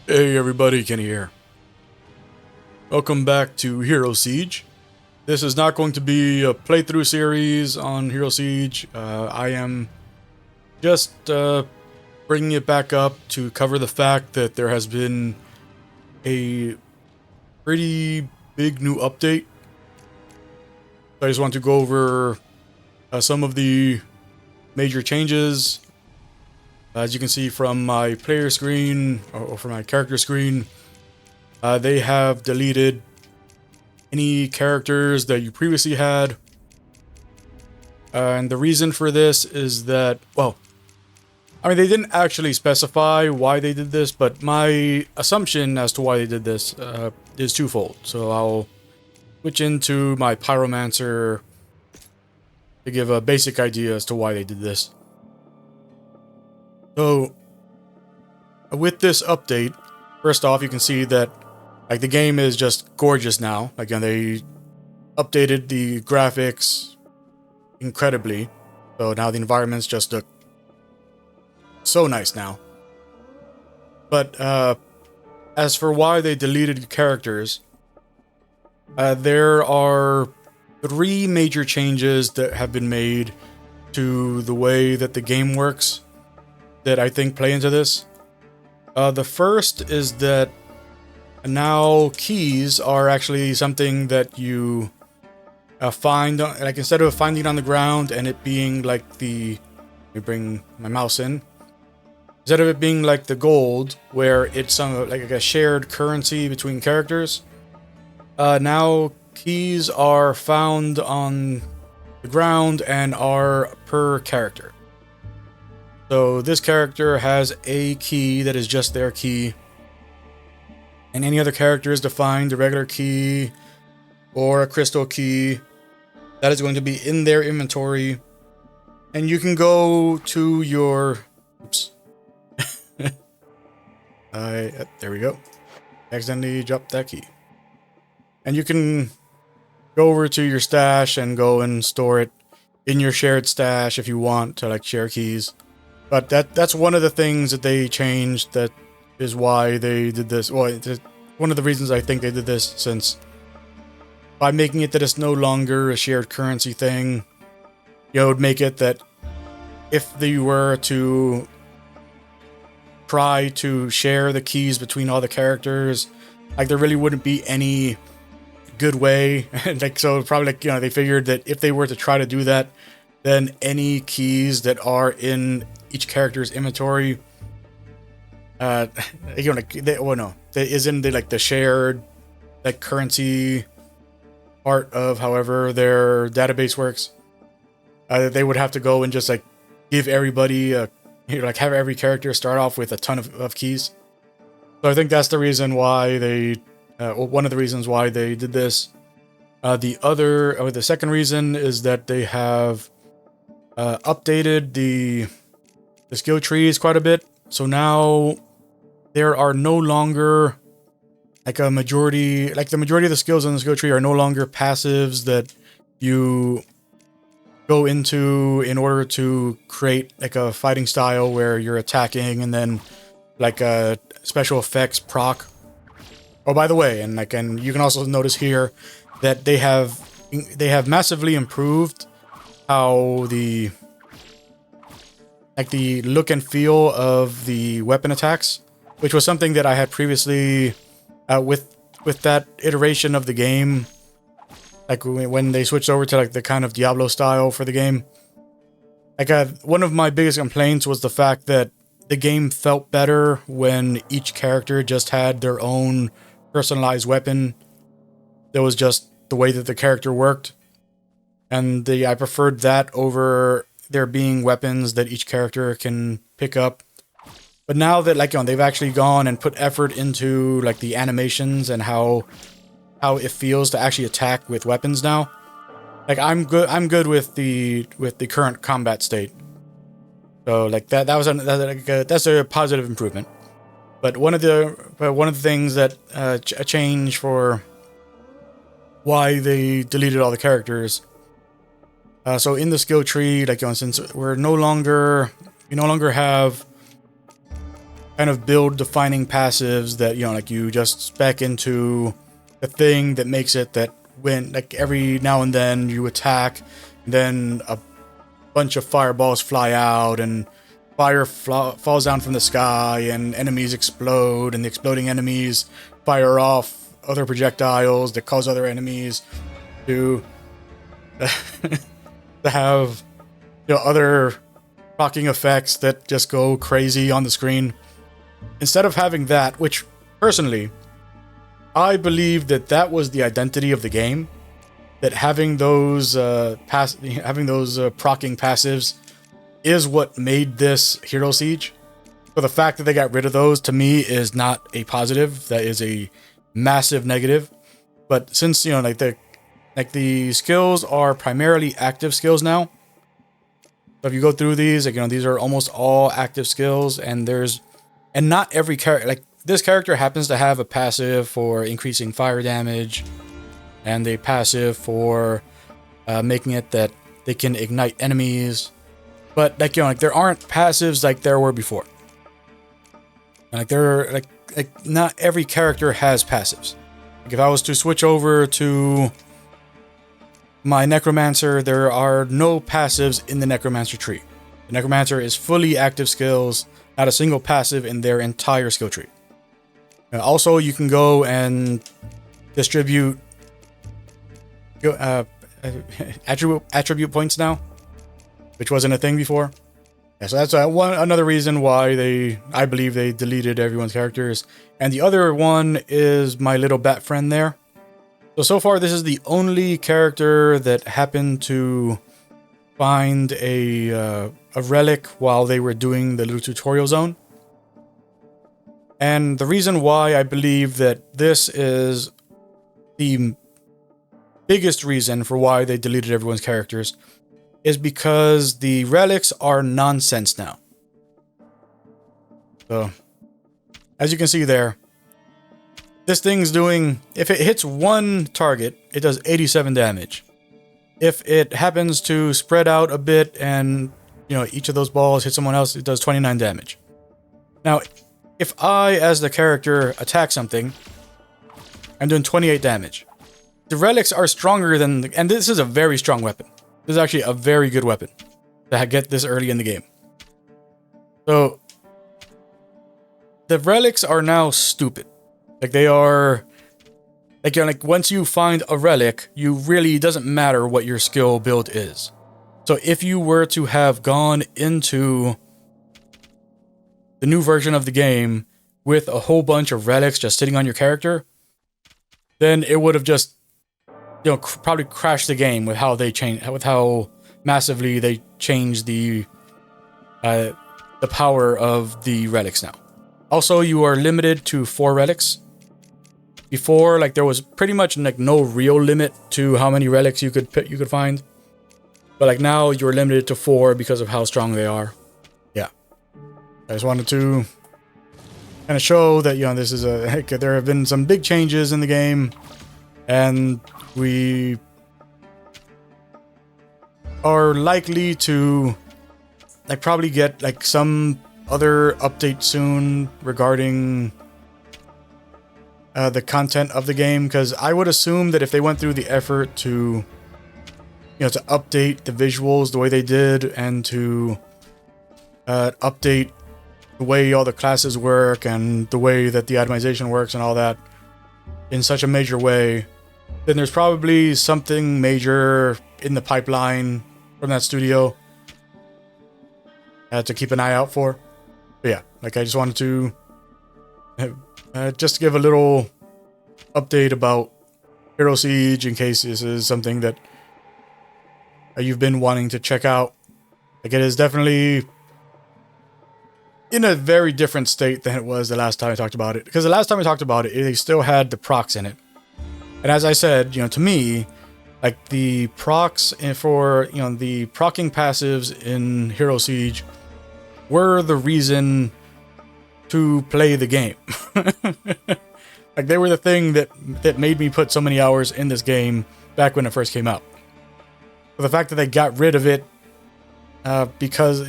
Hey everybody, Kenny here. Welcome back to Hero Siege. This is not going to be a playthrough series on Hero Siege. I am just bringing it back up to cover the fact that there has been a pretty big new update. I just want to go over some of the major changes. As you can see from my player screen, or from my character screen, they have deleted any characters that you previously had. And the reason for this is that, well, I mean, they didn't actually specify why they did this, but my assumption as to why they did this is twofold. So I'll switch into my Pyromancer to give a basic idea as to why they did this. So, with this update, first off, you can see that like the game is just gorgeous now. Again, they updated the graphics incredibly. So now the environments just look so nice now. But as for why they deleted characters, there are three major changes that have been made to the way that the game works that I think play into this. The first is that now keys are actually something that you find, like instead of finding on the ground and it being like the, let me bring my mouse in, instead of it being like the gold where it's like a shared currency between characters, now keys are found on the ground and are per character. So this character has a key that is just their key, and any other character is defined a regular key or a crystal key that is going to be in their inventory. And you can go to your, oops, there we go, accidentally dropped that key. And you can go over to your stash and go and store it in your shared stash if you want to like share keys. But that's one of the things that they changed. That is why they did this. Well, it's one of the reasons I think they did this, since by making it that it's no longer a shared currency thing, it would make it that if they were to try to share the keys between all the characters, like there really wouldn't be any good way. Like, so probably like, they figured that if they were to try to do that, then any keys that are in each character's inventory, that isn't the shared like currency part of however their database works. They would have to go and just like give everybody have every character start off with a ton of keys. So I think that's the reason why they, one of the reasons why they did this. The second reason is that they have updated the skill trees quite a bit. So now there are no longer like the majority of the skills in the skill tree are no longer passives that you go into in order to create like a fighting style where you're attacking and then like a special effects proc. Oh, by the way, and you can also notice here that they have massively improved how the look and feel of the weapon attacks, which was something that I had previously with that iteration of the game, like when they switched over to like the kind of Diablo style for the game. Like one of my biggest complaints was the fact that the game felt better when each character just had their own personalized weapon. That was just the way that the character worked, and I preferred that over there being weapons that each character can pick up. But now that they've actually gone and put effort into like the animations and how it feels to actually attack with weapons now, like I'm good with the current combat state. So like that's a positive improvement. But one of the things that a change for why they deleted all the characters. So in the skill tree, since we no longer have kind of build defining passives that, you know, like you just spec into the thing that makes it that when, like, every now and then you attack, then a bunch of fireballs fly out and fire falls down from the sky and enemies explode, and the exploding enemies fire off other projectiles that cause other enemies to to have, you know, other shocking effects that just go crazy on the screen. Instead of having that, which personally I believe that that was the identity of the game, that having those proccing passives is what made this Hero Siege. So the fact that they got rid of those, to me, is not a positive. That is a massive negative. But since, you know, like the skills are primarily active skills now. So if you go through these, like, you know, these are almost all active skills, and not every character, like this character happens to have a passive for increasing fire damage, and a passive for making it that they can ignite enemies. But, like, you know, like, there aren't passives like there were before. And, like, like not every character has passives. Like, if I was to switch over to my Necromancer, there are no passives in the Necromancer tree. The Necromancer is fully active skills, not a single passive in their entire skill tree. And also, you can go and distribute attribute points now, which wasn't a thing before. Yeah, so that's another reason why I believe they deleted everyone's characters. And the other one is my little bat friend there. So far, this is the only character that happened to find a relic while they were doing the little tutorial zone. And the reason why I believe that this is the biggest reason for why they deleted everyone's characters is because the relics are nonsense now. So, as you can see there, this thing's doing, if it hits one target, it does 87 damage. If it happens to spread out a bit and, you know, each of those balls hit someone else, it does 29 damage. Now, if I, as the character, attack something, I'm doing 28 damage. The relics are stronger than, and this is a very strong weapon. This is actually a very good weapon to get this early in the game. So, the relics are now stupid. Like, they are, like, you know, like, once you find a relic, you really, doesn't matter what your skill build is. So if you were to have gone into the new version of the game with a whole bunch of relics just sitting on your character, then it would have just, you know, probably crashed the game with how they changed, with how massively they changed the power of the relics now. Also, you are limited to 4 relics. Before, like, there was pretty much like no real limit to how many relics you could find, but like now you're limited to 4 because of how strong they are. Yeah, I just wanted to kind of show that, you know, this is there have been some big changes in the game, and we are likely to, like, probably get like some other update soon regarding the content of the game, because I would assume that if they went through the effort to, you know, to update the visuals the way they did, and to update the way all the classes work and the way that the itemization works and all that in such a major way, then there's probably something major in the pipeline from that studio to keep an eye out for. But yeah, like, I just wanted to just give a little update about Hero Siege in case this is something that you've been wanting to check out. Like, it is definitely in a very different state than it was the last time I talked about it. Because the last time I talked about it, they still had the procs in it. And as I said, you know, to me, like, the procs for, you know, the proccing passives in Hero Siege were the reason to play the game. Like, they were the thing that made me put so many hours in this game back when it first came out. But the fact that they got rid of it because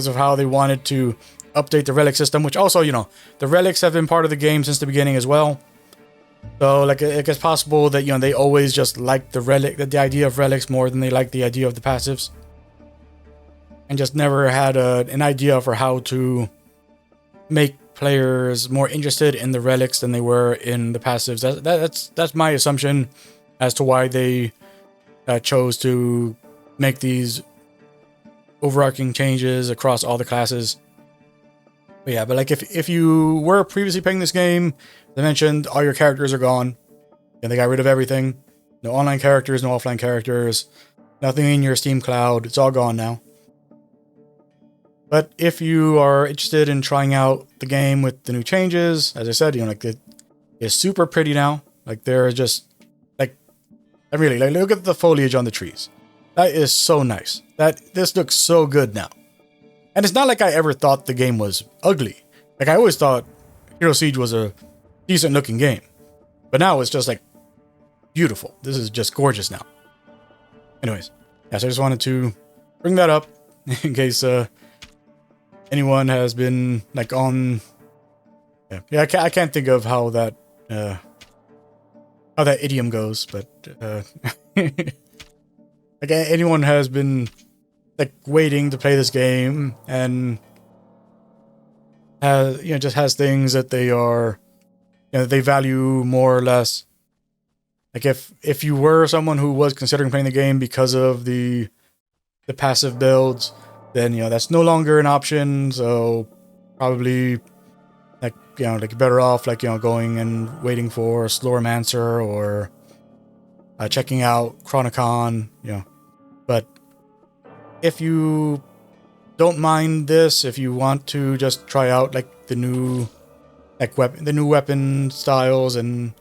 of how they wanted to update the relic system, which also, you know, the relics have been part of the game since the beginning as well. So like it's possible that, you know, they always just like the idea of relics more than they like the idea of the passives, and just never had an idea for how to make players more interested in the relics than they were in the passives. That's my assumption as to why they chose to make these overarching changes across all the classes. But yeah, but like if you were previously playing this game, as I mentioned, all your characters are gone, and they got rid of everything. No online characters, no offline characters, nothing in your Steam cloud. It's all gone now. But if you are interested in trying out the game with the new changes, as I said, you know, like it's super pretty now. Like they're just like, I really like, look at the foliage on the trees. That is so nice. This looks so good now. And it's not like I ever thought the game was ugly. Like I always thought Hero Siege was a decent looking game, but now it's just like beautiful. This is just gorgeous now. Anyways, yeah, so I just wanted to bring that up in case anyone has been like on. Yeah, I can't think of how that idiom goes, but like anyone has been like waiting to play this game and has, you know, just has things that they are, you know, they value more or less. Like if you were someone who was considering playing the game because of the passive builds, then, you know, that's no longer an option. So probably like, you know, like better off like, you know, going and waiting for Slowromancer or checking out Chronicon, you know. But if you don't mind this, if you want to just try out like the new weapon styles and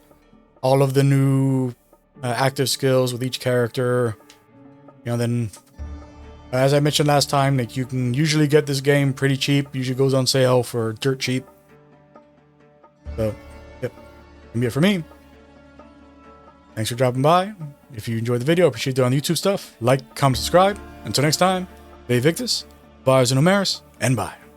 all of the new active skills with each character, you know, then as I mentioned last time, like you can usually get this game pretty cheap. Usually goes on sale for dirt cheap. So, yep, gonna be it for me. Thanks for dropping by. If you enjoyed the video, I appreciate it on the YouTube stuff. Like, comment, subscribe. Until next time, Be Victus, Bars and Omeris, and bye.